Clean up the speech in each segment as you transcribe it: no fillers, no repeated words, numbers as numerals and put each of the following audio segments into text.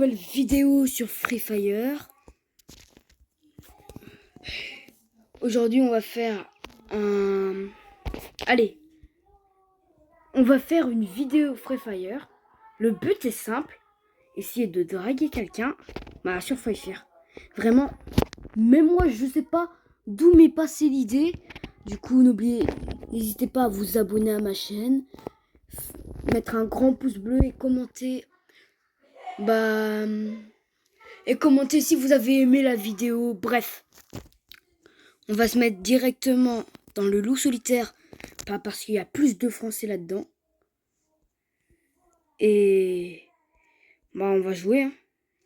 nouvelle vidéo sur Free Fire. Aujourd'hui, on va faire un... Allez, on va faire une vidéo Free Fire. Le but est simple, essayer de draguer quelqu'un sur Free Fire. Vraiment, même moi, je sais pas d'où m'est passée l'idée. Du coup, n'hésitez pas à vous abonner à ma chaîne, mettre un grand pouce bleu et commenter. Et commentez si vous avez aimé la vidéo. Bref, on va se mettre directement dans le loup solitaire, pas parce qu'il y a plus de français là-dedans. Et on va jouer.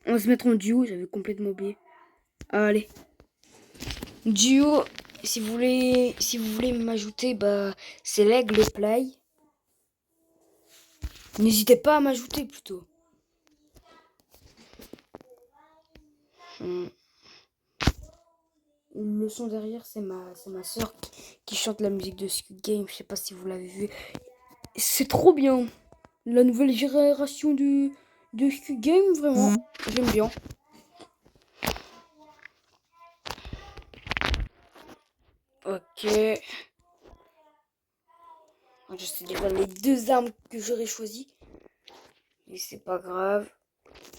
On va se mettre en duo, j'avais complètement oublié. Allez, duo. Si vous voulez m'ajouter, c'est l'aigle play. N'hésitez pas à m'ajouter plutôt. Le son derrière, c'est ma soeur qui chante la musique de Squid Game. Je sais pas si vous l'avez vu. C'est trop bien. La nouvelle génération de Squid Game, vraiment. J'aime bien. Ok. Je sais déjà les deux armes que j'aurais choisies. Mais c'est pas grave.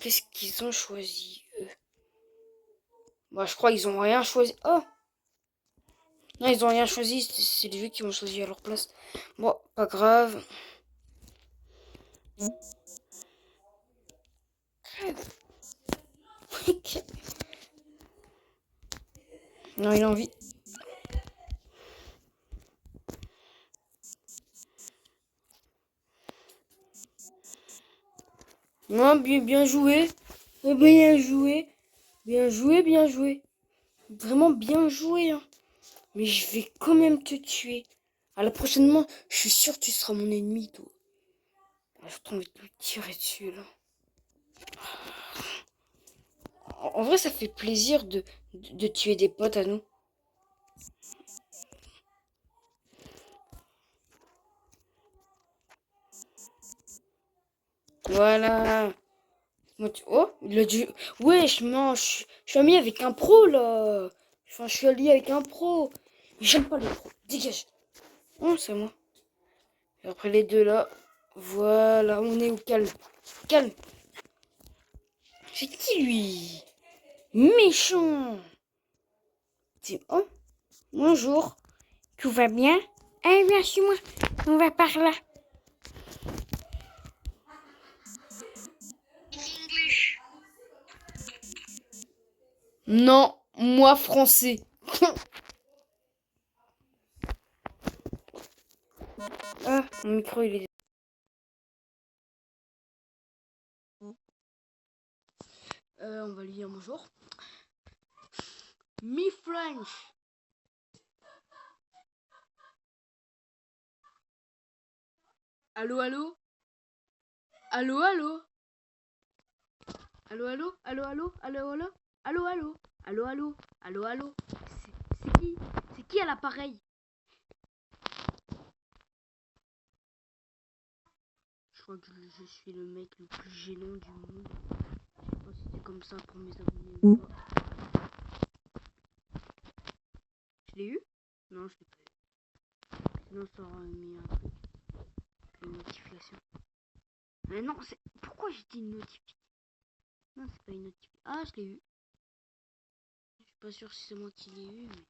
Qu'est-ce qu'ils ont choisi, eux? Je crois qu'ils ont rien choisi. Oh! Non, ils ont rien choisi. C'est les jeux qui ont choisi à leur place. Bon, pas grave. Non, il a envie. Non, bien joué. Bien joué. Bien joué, bien joué. Vraiment bien joué, hein. Mais je vais quand même te tuer. À la prochainement, je suis sûr que tu seras mon ennemi, toi. J'ai envie de te tirer dessus, là. En vrai, ça fait plaisir de tuer des potes à nous. Voilà. Oh, il a dû... Wesh, non, je suis ami avec un pro, là. Enfin, je suis allié avec un pro. J'aime pas les pros. Dégage. Oh, c'est moi. Et après les deux, là. Voilà, on est au calme. Calme. C'est qui, lui? Méchant. Oh, bonjour. Tout va bien? Eh, viens sur moi. On va par là. Non, moi français. Ah, mon micro il est... on va lui dire bonjour. Me French. Allô, allô? Allô, allô? Allô, allô? Allô, allô? Allô, allô? Allô, allô? Allô, allô? Allô, allô? C'est qui? C'est qui à l'appareil? Je crois que je suis le mec le plus gênant du monde. Je sais pas si c'est comme ça pour mes abonnés ou pas. Je l'ai eu? Non, je l'ai pas eu. Sinon, ça aurait mis un truc. Une notification. Mais non, c'est... Pourquoi j'ai dit une notification? Non, c'est pas une notification. Ah, je l'ai eu. Je suis pas sûr si c'est moi qui l'ai eu, mais...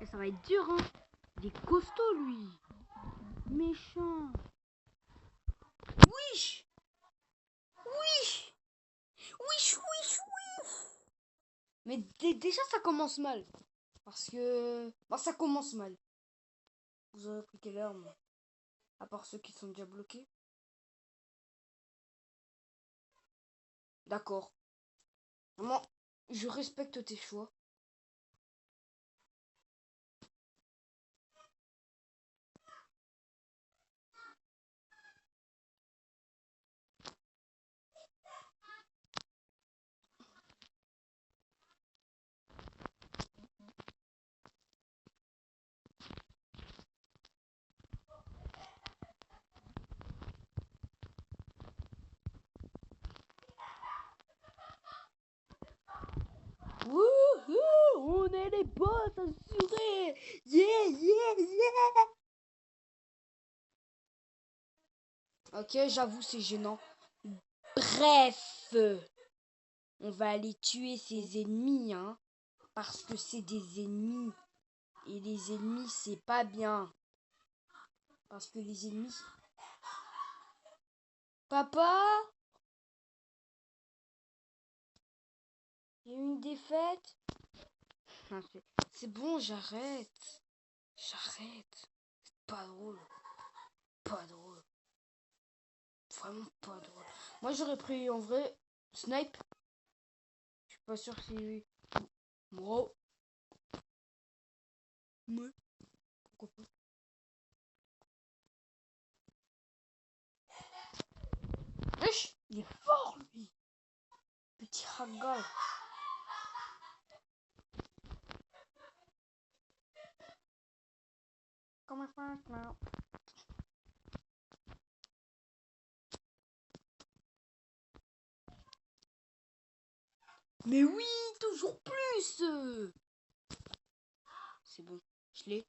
Et ça va être dur, hein. Il est costaud, lui. Méchant. Wesh. Wesh. Wesh, wesh, wesh. Mais déjà, ça commence mal. Parce que... ça commence mal. Vous aurez pris quelle heure, moi? À part ceux qui sont déjà bloqués. D'accord. Vraiment, je respecte tes choix. on est les boss assurés. Yeah, yeah, yeah. Ok, j'avoue, c'est gênant. Bref, on va aller tuer ses ennemis, hein. Parce que c'est des ennemis. Et les ennemis, c'est pas bien. Parce que les ennemis... Papa? Il y a eu une défaite? C'est bon, j'arrête. J'arrête. C'est pas drôle. Pas drôle. Vraiment pas drôle. Moi, j'aurais pris en vrai Snipe. Je suis pas sûr si... Bro. Ouais. Pourquoi pas. Wesh, il est fort, lui. Petit ragal. Comment ça, là? Mais oui, toujours plus. C'est bon. Je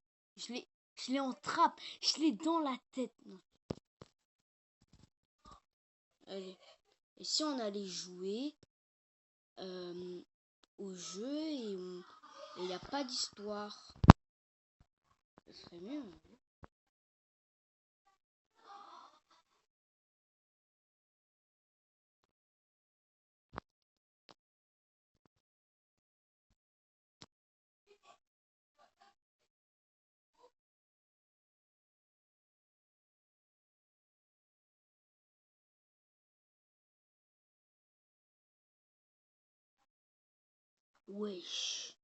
l'ai en trappe. Je l'ai dans la tête. Non. Allez. Et si on allait jouer au jeu et il n'y a pas d'histoire, ce serait mieux. Wesh.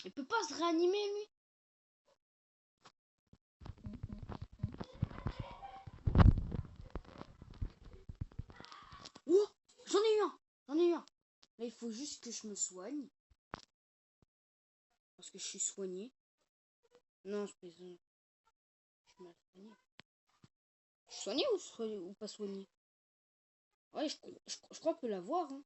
Il peut pas se réanimer, lui. Oh, j'en ai eu un. J'en ai eu un. Là, il faut juste que je me soigne. Parce que je suis soigné. Non, je plaisante. Je suis mal soigné. Je suis soigné ou pas soigné? Ouais, je crois qu'on peut l'avoir. Hein.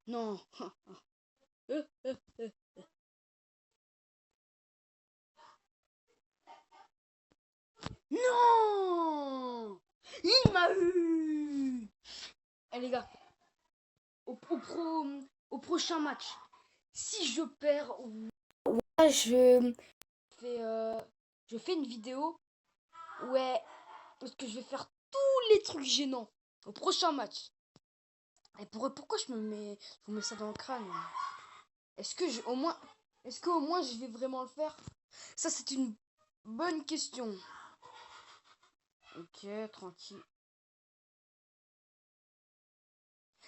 Non. Non. Il m'a eu. Eh les gars, au prochain match, si je perds, je fais une vidéo. Ouais, parce que je vais faire tous les trucs gênants au prochain match. Et pourquoi je vous mets ça dans le crâne? Est-ce que au moins je vais vraiment le faire? Ça c'est une bonne question. Ok, tranquille.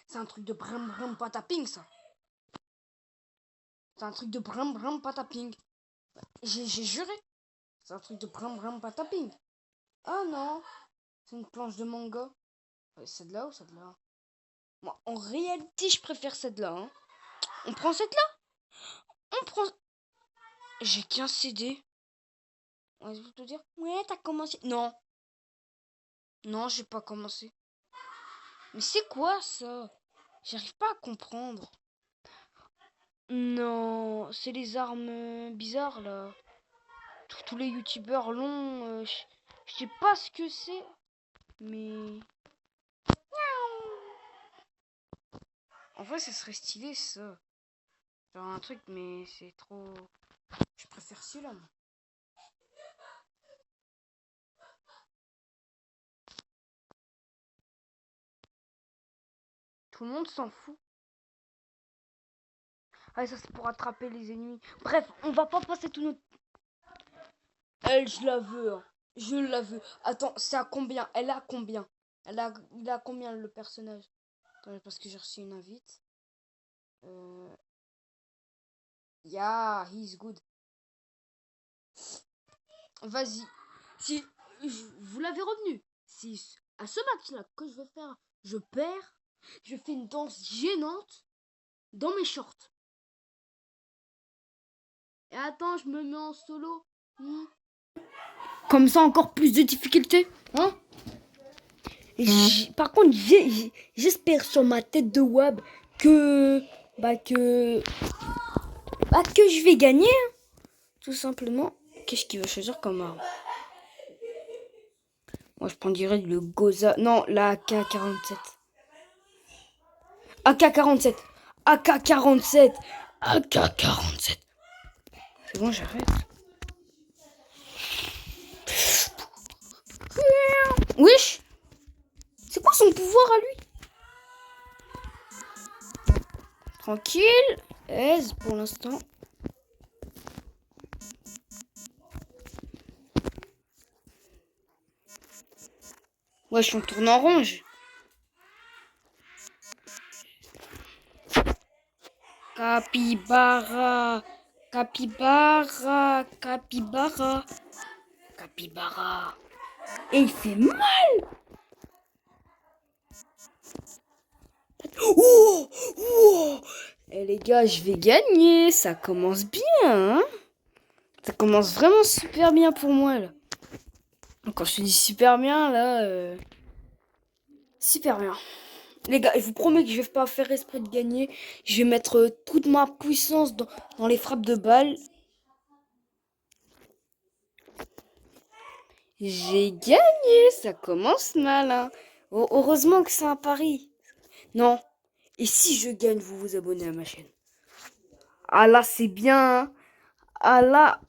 C'est un truc de bram bram pataping ça. C'est un truc de bram bram pataping. J'ai juré. C'est un truc de bram bram pataping. Ah non, c'est une planche de manga. Celle-là ou celle-là? Moi, en réalité, je préfère celle-là. Hein. On prend celle-là? On prend... J'ai qu'un CD. On va te dire, ouais, t'as commencé. Non. Non, j'ai pas commencé. Mais c'est quoi ça? J'arrive pas à comprendre. Non, c'est les armes bizarres là. Tous les youtubeurs l'ont. Je sais pas ce que c'est. Mais. En vrai, ça serait stylé ça. Genre un truc, mais c'est trop. Je préfère celui-là. Moi. Tout le monde s'en fout. Ah, ça c'est pour attraper les ennemis. Bref, on va pas passer tout notre... Elle, je la veux. Hein. Je la veux. Attends, c'est à combien? Elle a combien? Il a combien le personnage? Attends, parce que j'ai reçu une invite. Yeah, he's good. Vas-y. Si vous l'avez revenu. Si à ce match-là que je vais faire, je perds, je fais une danse gênante dans mes shorts. Et attends, je me mets en solo. Comme ça, encore plus de difficultés. Hein? Par contre, j'espère sur ma tête de web que... que je vais gagner. Hein, tout simplement. Qu'est-ce qu'il va choisir comme arme? Moi, je prends direct le Goza. Non, la AK-47. AK-47. AK-47. AK-47. C'est bon, j'arrête. Wesh. C'est quoi son pouvoir à lui? Tranquille. Aise pour l'instant. Wesh, on tourne en rond. Capybara. Capybara. Capybara. Capybara. Et il fait mal. Oh, oh. Eh les gars, je vais gagner. Ça commence bien. Hein, ça commence vraiment super bien pour moi là. Quand je te dis super bien là, super bien. Les gars, je vous promets que je vais pas faire esprit de gagner. Je vais mettre toute ma puissance dans les frappes de balles. J'ai gagné. Ça commence mal. Hein. Heureusement que c'est un pari. Non. Et si je gagne, vous vous abonnez à ma chaîne. Ah là, c'est bien. Hein. Ah là,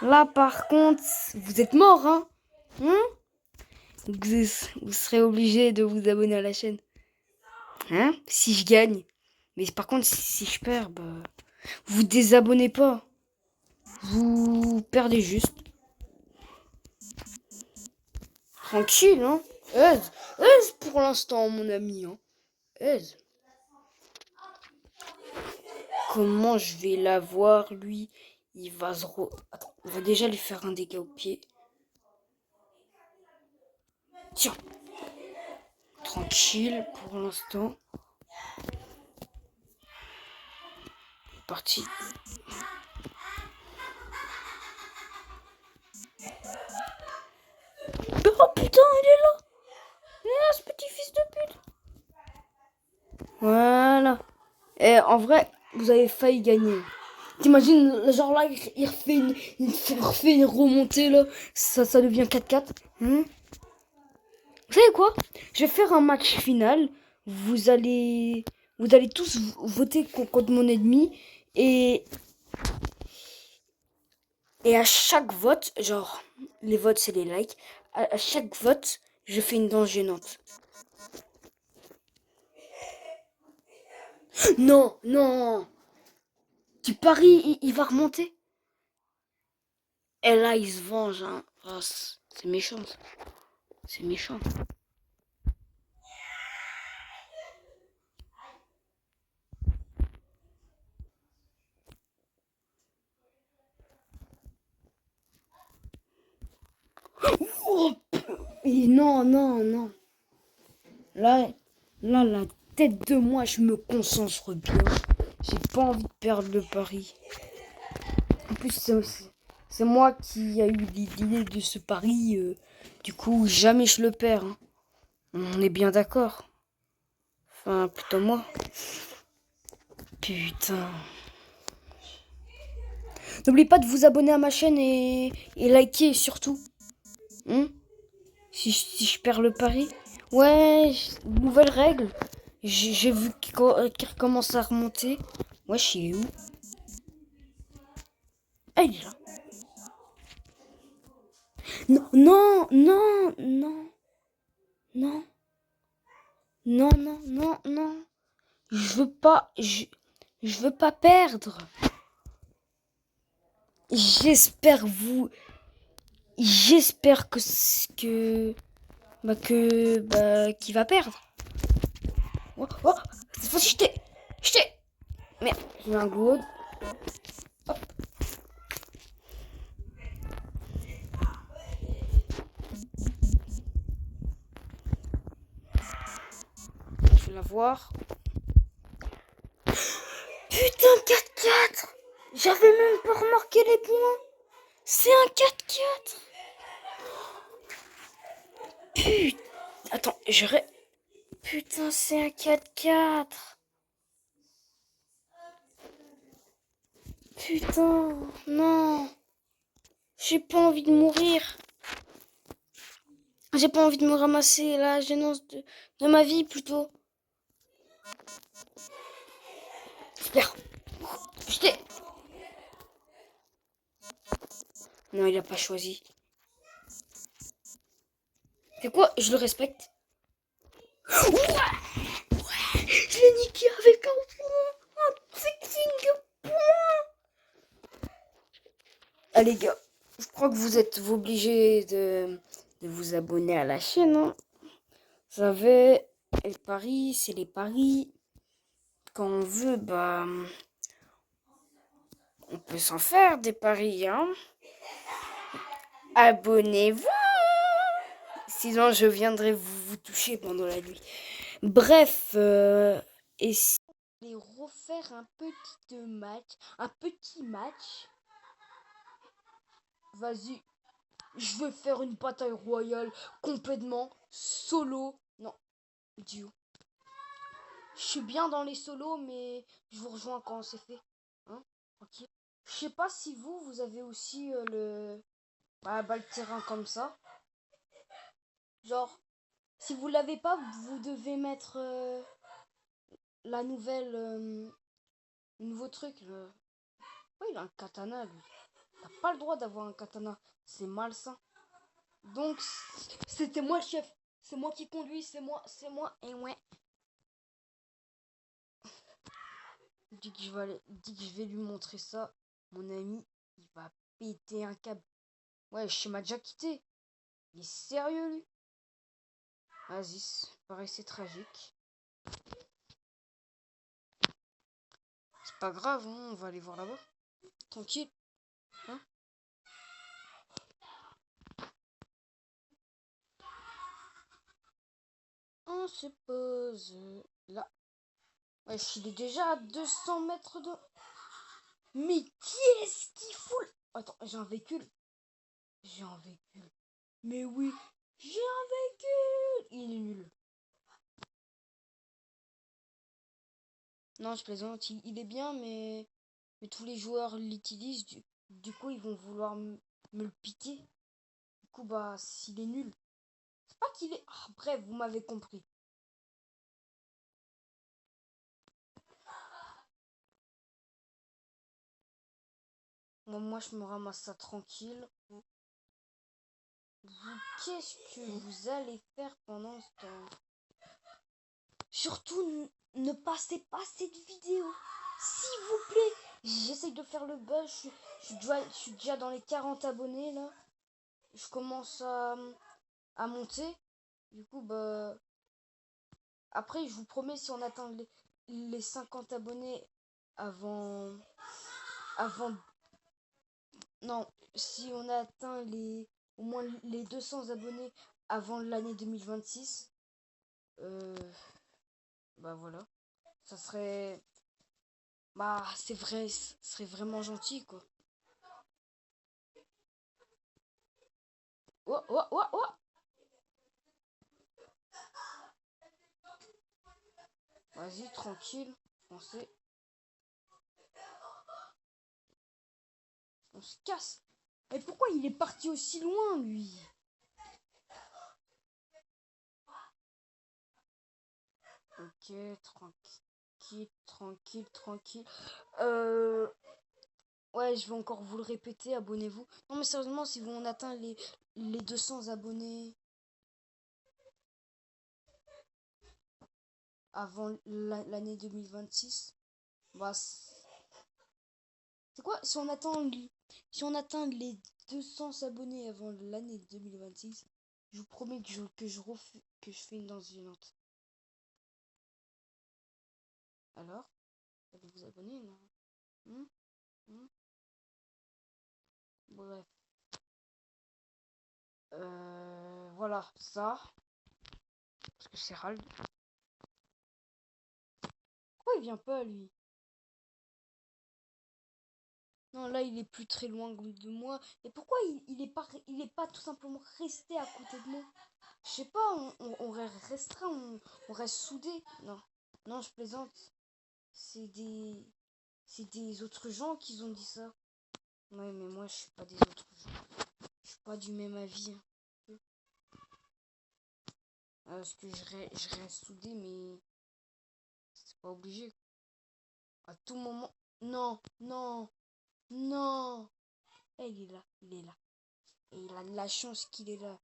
là par contre, vous êtes mort, hein, vous serez obligé de vous abonner à la chaîne. Hein, si je gagne. Mais par contre, si je perds, bah, vous désabonnez pas. Vous perdez juste. Tranquille, hein. Aise. Aise pour l'instant, mon ami, hein. Aise. Comment je vais l'avoir, lui? Il va se Attends, on va déjà lui faire un dégât au pied. Tiens. Tranquille pour l'instant. Parti. Oh putain, il est là. Il est là, ce petit fils de pute. Voilà. Et en vrai, vous avez failli gagner. T'imagines, genre là, il refait une remontée là. Ça devient 4-4. Vous savez quoi? Je vais faire un match final. Vous allez tous voter contre mon ennemi. Et à chaque vote, genre, les votes c'est les likes. À chaque vote, je fais une danse gênante. Non, non. Tu paries, il va remonter. Et là, il se venge. Hein. Oh, c'est méchant. C'est méchant. Oh, et non, non, non. Là, la tête de moi, je me concentre bien. J'ai pas envie de perdre le pari. En plus, c'est moi qui a eu l'idée de ce pari. Du coup, jamais je le perds. Hein. On est bien d'accord. Enfin, plutôt moi. Putain. N'oubliez pas de vous abonner à ma chaîne et liker surtout. Si je perds le pari. Ouais, nouvelle règle. J'ai vu qu'il recommence à remonter. Ouais, je suis où? Ah, il est là. Non, non, non, non. Non. Non, non, non, non. Je veux pas. Je veux pas perdre. J'espère qu'il va perdre. Oh, oh, cette fois-ci, je t'ai. Merde, j'ai un gourde. Hop. Je vais la voir. Putain, 4-4. J'avais même pas remarqué les points. C'est un 4x4. Putain. Attends, putain, c'est un 4x4. Putain, non. J'ai pas envie de mourir. J'ai pas envie de me ramasser la gênance de ma vie, plutôt. Super. J'étais... Non, il a pas choisi. C'est quoi? Je le respecte. Ouais, je l'ai niqué avec un point. Un fucking point. Ah les gars, je crois que vous êtes obligés de vous abonner à la chaîne. Hein. Vous savez, les paris, c'est les paris. Quand on veut, bah... On peut s'en faire des paris, hein. Abonnez-vous. Sinon, je viendrai vous toucher pendant la nuit. Bref, et si on allait refaire un petit match. Vas-y, je vais faire une bataille royale complètement solo. Non, duo. Je suis bien dans les solos, mais je vous rejoins quand c'est fait. Hein, ok. Je sais pas si vous avez aussi le terrain comme ça. Genre, si vous l'avez pas, vous devez mettre la nouvelle, le nouveau truc. Ouais, il a un katana, lui. T'as pas le droit d'avoir un katana. C'est malsain. Donc, c'était moi le chef. C'est moi qui conduis, c'est moi. Et ouais. Dès que je vais lui montrer ça, mon ami, il va péter un câble. Ouais, je m'a déjà quitté. Il est sérieux, lui. Vas-y, pareil, c'est tragique. C'est pas grave, hein, on va aller voir là-bas. Tranquille. Hein. On se pose là. Ouais, il est déjà à 200 mètres de... Mais qui est-ce qui fout... Attends, j'ai un véhicule. J'ai un véhicule. Mais oui, j'ai un véhicule. Il est nul. Non, je plaisante. Il est bien, mais tous les joueurs l'utilisent. Du coup, ils vont vouloir me le piquer. Du coup, bah, s'il est nul. C'est pas qu'il est... Ah, bref, vous m'avez compris. Moi, je me ramasse ça tranquille. Qu'est-ce que vous allez faire pendant ce temps? Surtout, ne passez pas cette vidéo. S'il vous plaît. J'essaye de faire le buzz. Je suis déjà dans les 40 abonnés, là. Je commence à monter. Du coup, bah... Après, je vous promets, si on atteint les 50 abonnés avant... Avant... Non, si on atteint au moins les 200 abonnés avant l'année 2026, bah voilà. Ça serait... Bah, c'est vrai, ce serait vraiment gentil, quoi. Oh, oh, oh, oh. Vas-y, tranquille, français. On se casse. Mais pourquoi il est parti aussi loin, lui? Ok, tranquille. Ouais, je vais encore vous le répéter, abonnez-vous. Non, mais sérieusement, si on atteint les 200 abonnés avant l'année 2026, bah, c'est quoi? Si on atteint les 200 abonnés avant l'année 2026, je vous promets que je fais une danse violente. Alors, vous allez vous abonner, non? Hmm. Hmm. Bref. Voilà, ça. Parce que c'est Rald. Pourquoi il vient pas, lui? Non, là, il est plus très loin de moi. Et pourquoi il est pas tout simplement resté à côté de moi? Je sais pas, on resterait, on reste soudés. Non, non, je plaisante. C'est des, c'est des autres gens qui ont dit ça. Ouais, mais moi, je suis pas des autres gens. Je suis pas du même avis, hein. Parce que je reste soudé, mais c'est pas obligé. À tout moment. Non, non, non. Eh, il est là, il est là. Et il a de la chance qu'il est là.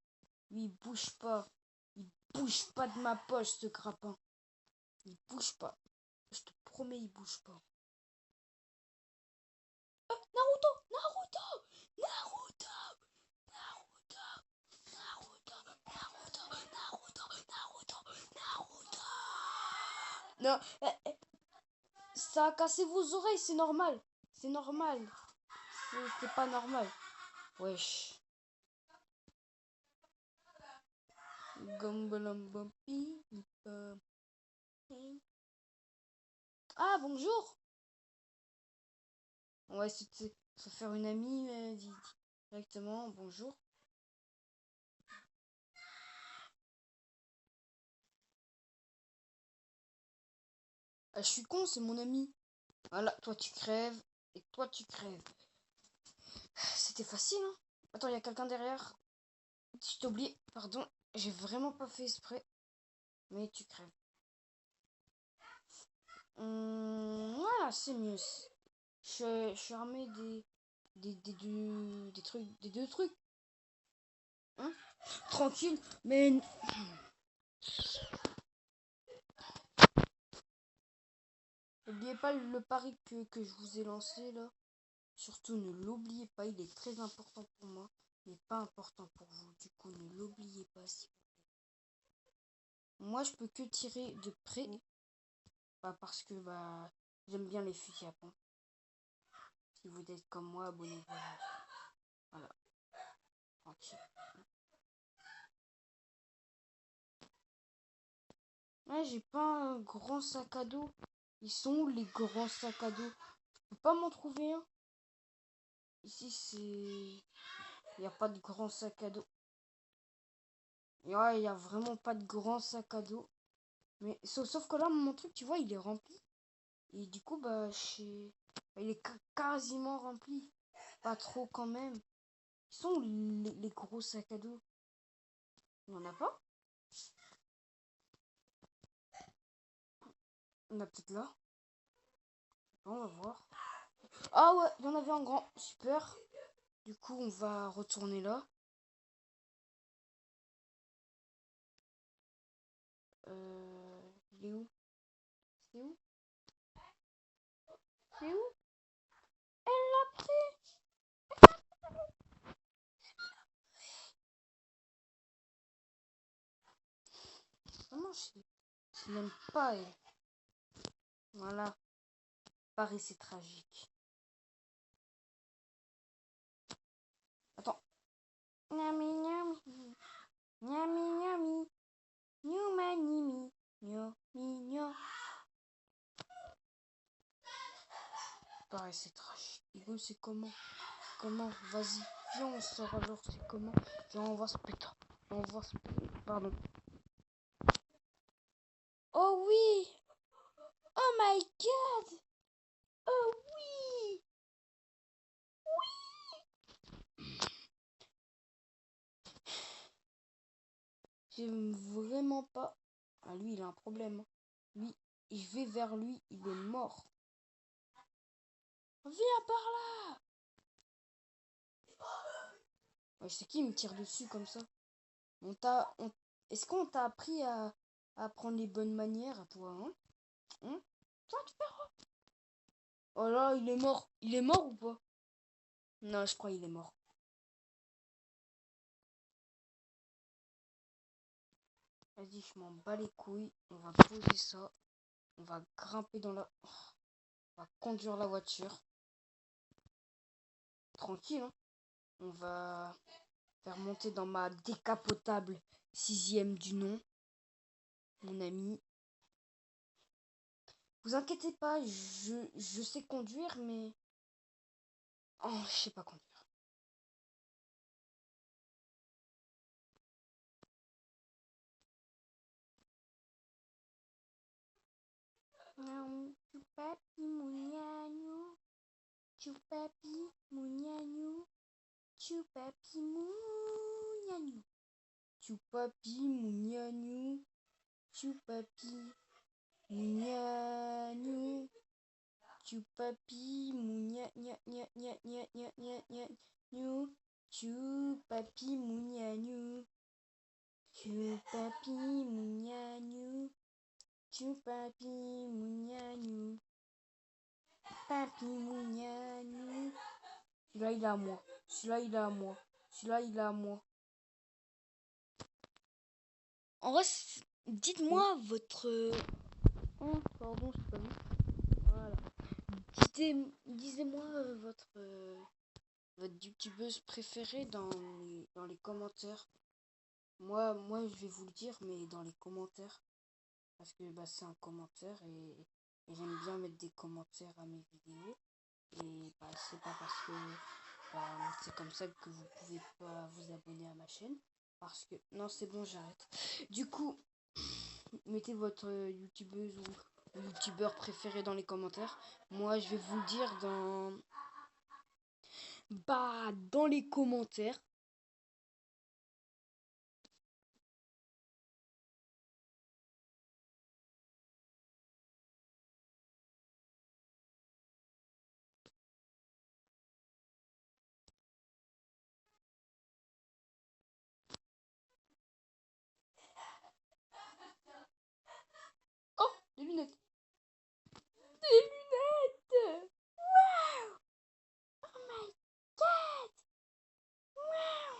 Lui, il bouge pas. Il bouge pas de ma poche, ce grappin. Il bouge pas. Je te promets, il bouge pas. Naruto, Naruto, Naruto, Naruto, Naruto, Naruto, Naruto, Naruto, Naruto. Non, ça a cassé vos oreilles, c'est normal. C'est normal. C'est pas normal. Wesh. Gumbalambampi. Ah, bonjour. On va essayer de se faire une amie directement. Bonjour. Ah, je suis con, c'est mon ami. Voilà, toi tu crèves et toi tu crèves. C'était facile, hein. Attends, il y a quelqu'un derrière. Je t'ai oublié, pardon. J'ai vraiment pas fait exprès. Mais tu crèves. Voilà, c'est mieux. Je suis armé des deux trucs. Hein? Tranquille, mais n'oubliez pas le pari que je vous ai lancé là. Surtout ne l'oubliez pas, il est très important pour moi, mais pas important pour vous. Du coup, ne l'oubliez pas. Moi, je peux que tirer de près, pas parce que j'aime bien les fusils à pompe. Si vous êtes comme moi, abonnez-vous. Voilà, tranquille. Ouais, j'ai pas un grand sac à dos. Ils sont où les grands sacs à dos? Je peux pas m'en trouver un. Ici, c'est... Il n'y a pas de grand sac à dos. Ouais, il n'y a vraiment pas de grand sac à dos. Mais sauf que là, mon truc, tu vois, il est rempli. Et du coup, il est quasiment rempli. Pas trop quand même. Ils sont où les gros sacs à dos? Il n'y en a pas? Il y en a peut-être là. On va voir. Ah ouais, il y en avait un grand. Super. Du coup, on va retourner là. Il est où? C'est où? C'est où? Elle l'a pris! Vraiment, je n'aime pas elle. Voilà. Paris, c'est tragique. Attends. Nyami, nyami. Nyami, nyami. Nyuma, nimi. Nyo, mignon. Pareil, c'est tragique. Hugo, c'est comment? Comment? Vas-y. Viens, on sort alors. C'est comment? Viens, on va se péter. On va se... Pardon. Oh oui! Oh my god! Oh oui! J'aime vraiment pas. Ah, lui, il a un problème. Lui, je vais vers lui, il est mort. Viens par là! Ouais, je sais qui me tire dessus comme ça. On t'a. Est-ce qu'on t'a appris à prendre les bonnes manières à toi, hein? Hein? Toi, tu perds. Oh là, il est mort. Il est mort ou pas? Non, je crois qu'il est mort. Vas-y, je m'en bats les couilles. On va poser ça. On va grimper dans la... On va conduire la voiture. Tranquille, hein. On va faire monter dans ma décapotable 6e du nom. Mon ami. Vous inquiétez pas, je sais conduire, mais... Oh, je sais pas conduire. Chupapi munyanyu, chupapi munyanyu, chupapi munyanyu, Chupapi munyanyu, chupapi munyanyu, chupapi munyanyu, chupapi munyanyu, chupapi munyanyu, chupapi munyanyu, papi munyanyu. Celui-là il est à moi, celui-là il est à moi, celui-là il est à moi. En vrai, dites-moi votre... Oh, pardon, je sais pas vu. Voilà. Disez-moi votre youtubeuse préférée dans les commentaires. Moi, je vais vous le dire, mais dans les commentaires. Parce que bah, c'est un commentaire et j'aime bien mettre des commentaires à mes vidéos. Et bah, c'est pas parce que bah, c'est comme ça que vous pouvez pas vous abonner à ma chaîne. Parce que... Non, c'est bon, j'arrête. Du coup, mettez votre youtubeuse ou youtubeur préféré dans les commentaires. Moi, je vais vous le dire dans les commentaires. Oh, des lunettes. Des lunettes. Wow! Oh my god! Wow!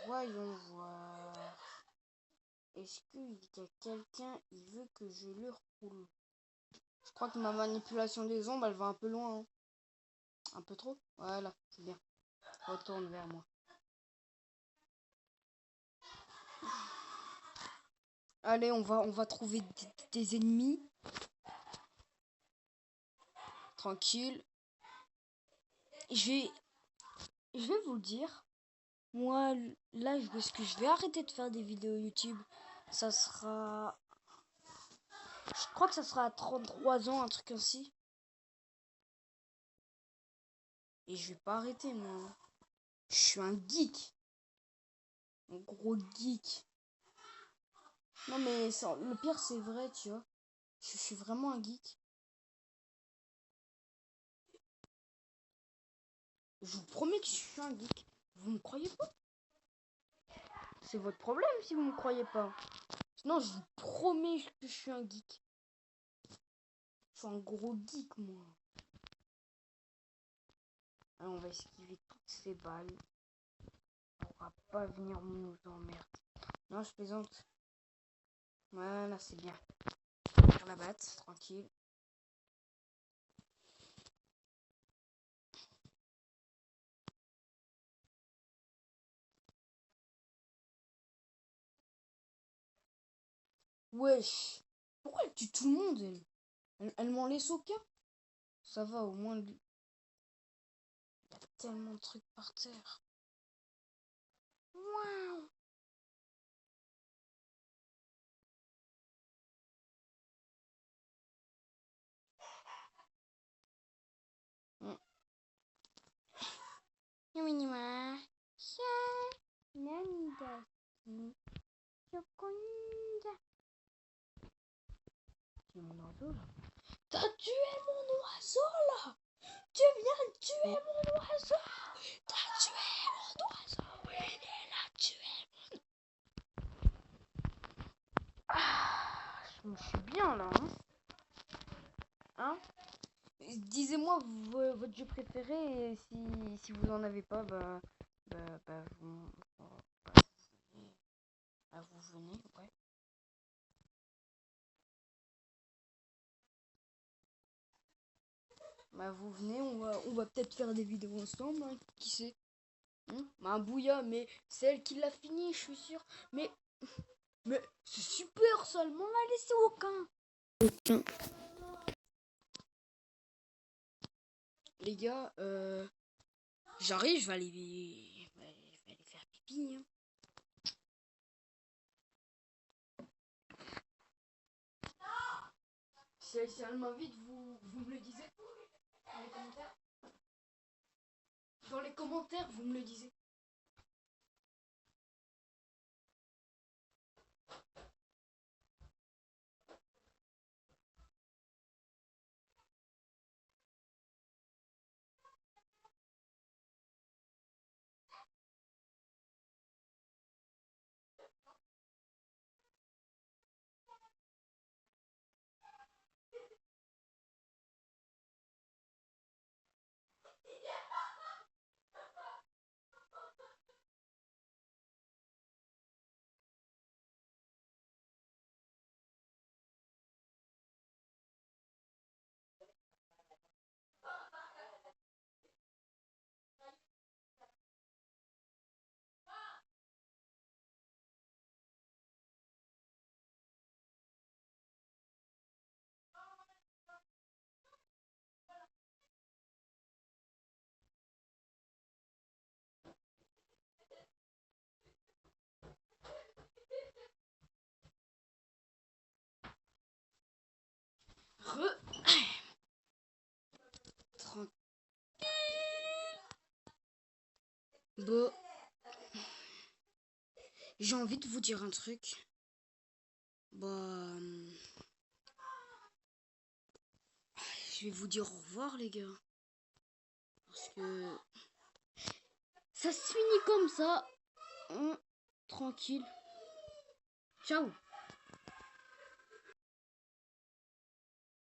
Voyons voir. Est-ce qu'il y a quelqu'un qui veut que je le roule? Je crois que ma manipulation des ombres, elle va un peu loin. Hein. Un peu trop? Voilà, c'est bien. Retourne vers moi. Allez, on va trouver des ennemis. Tranquille. Je vais vous le dire. Moi, là, est-ce que je vais arrêter de faire des vidéos YouTube? Ça sera... Je crois que ça sera à 33 ans, un truc ainsi. Et je vais pas arrêter, moi. Je suis un geek. Un gros geek. Non, mais le pire, c'est vrai, tu vois. Je suis vraiment un geek. Je vous promets que je suis un geek. Vous me croyez pas? C'est votre problème si vous me croyez pas. Sinon, je vous promets que je suis un geek. Je suis un gros geek, moi. Alors, on va esquiver toutes ces balles. On va pas venir nous emmerder. Non, je plaisante. Voilà, c'est bien. Faire la batte, tranquille. Wesh. Pourquoi elle tue tout le monde, elle m'en laisse aucun. Ça va, au moins, lui. Il y a tellement de trucs par terre. Wow! Mm. Yaminima. Sha. Nanida. Yokonda. C'est mon oiseau, là. T'as tué mon oiseau là! Tu viens de tuer mon oiseau! T'as tué mon oiseau! Oui, il a tué! Je suis bien, là, hein. Disez-moi votre jeu préféré et si vous en avez pas, vous venez, ouais. Bah vous venez, on va peut-être faire des vidéos ensemble, hein, qui sait. Bah un bouilla, mais c'est elle qui l'a fini, je suis sûr. Mais Mais c'est super ça, elle m'en a laissé aucun. Aucun. Les gars, j'arrive, je vais aller faire pipi. Hein. Si elle m'invite, vous me le disiez dans les commentaires. Dans les commentaires, vous me le disiez. Tranquille. Bon, j'ai envie de vous dire un truc. Bah, je vais vous dire au revoir les gars. Parce que ça se finit comme ça. Hein, tranquille. Ciao.